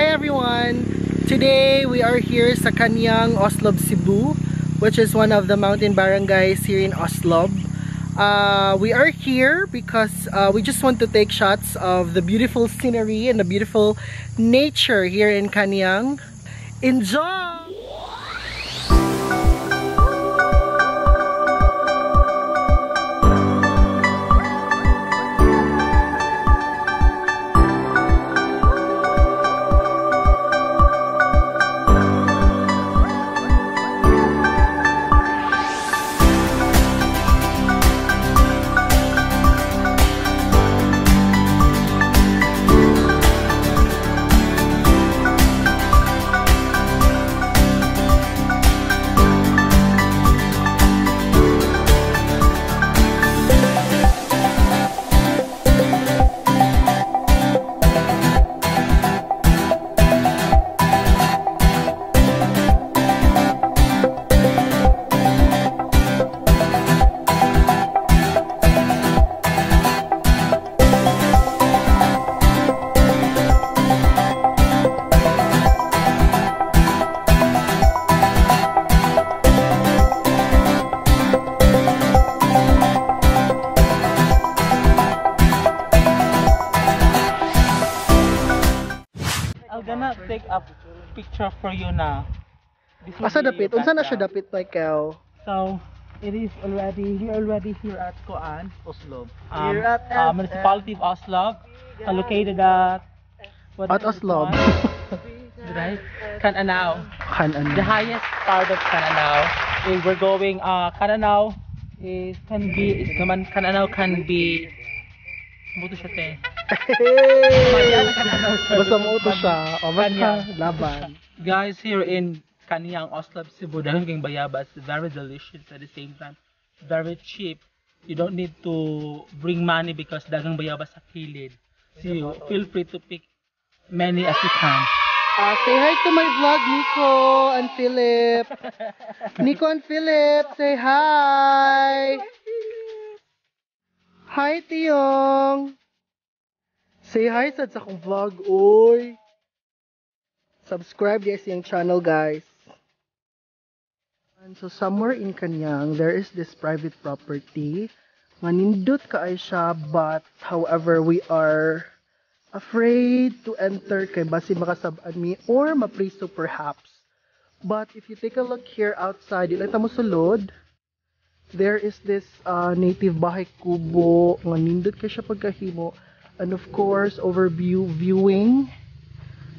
Hi everyone! Today we are here sa Kanyang, Oslob, Cebu, which is one of the mountain barangays here in Oslob. We are here because we just want to take shots of the beautiful scenery and the beautiful nature here in Kanyang. Enjoy! I'm gonna take a picture for you now. Asa dapit? Unsa na siya dapit, Michael? So, we already here at Koan, Oslob. Here at Municipality of Oslob, located at At Oslob. Right? Cananao. Cananao. The highest part of Cananao. We're going Cananao Cananao can be buto siya te. Basta mo ito siya. O basta laban. Guys, here in Kanyang, Oslob, Cebu, dahil kang bayabas, very delicious at the same time. Very cheap. You don't need to bring money because dagang bayabas sa kilid. So feel free to pick many as you can. Say hi to my vlog, Nico and Philip. Nico and Philip, say hi. Hi, Tiyong. Say hi sa akong vlog, oy. Subscribe guys yung channel, guys. And so somewhere in Kanyang, there is this private property. Manindot kaay siya, but however, we are afraid to enter kay basi makasabaan mi or mapriso perhaps. But if you take a look here outside, ilang tamo sulod, there is this native bahay kubo nga nindot kay siya pagkahimo, and of course viewing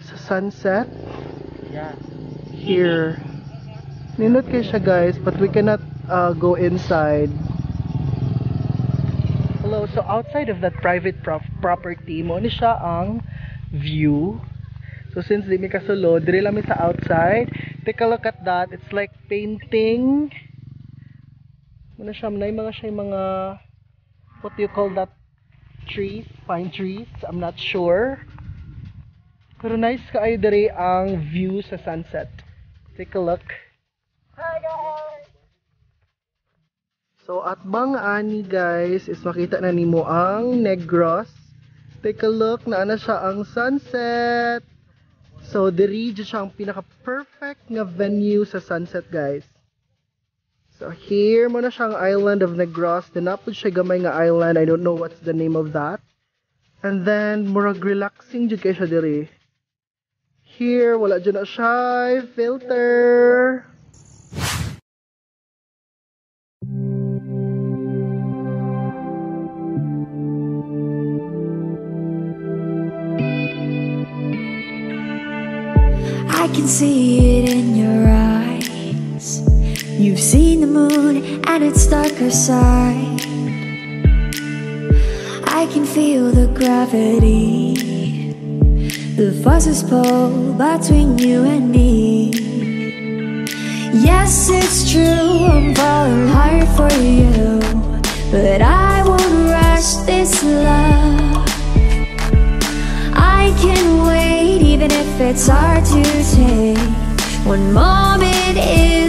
sa sunset. Yeah. Here nindot kay siya, guys, but we cannot go inside. Hello, so outside of that private property mo ni siya ang view. So since di mi kasulod, diri lang mi sa outside. Take a look at that. It's like painting. Muna siya, mga what do you call that? Trees, pine trees. I'm not sure. Pero nice kaayo diri ang view sa sunset. Take a look. Hi guys. So at bang ani, guys, is makita na nimo ang Negros. Take a look, naana siya ang sunset. So diri jud siya ang pinaka perfect nga venue sa sunset, guys. So here mo na siyang island of Negros. Dinapod siya gamay nga island. I don't know what's the name of that. And then murag relaxing jud kay siya diri. Here wala jud na siya filter. I can see it in your eyes. You've seen the moon and its darker side. I can feel the gravity, the forces pull between you and me. Yes, it's true, I'm falling hard for you, but I won't rush this love. I can wait even if it's hard to take. One moment is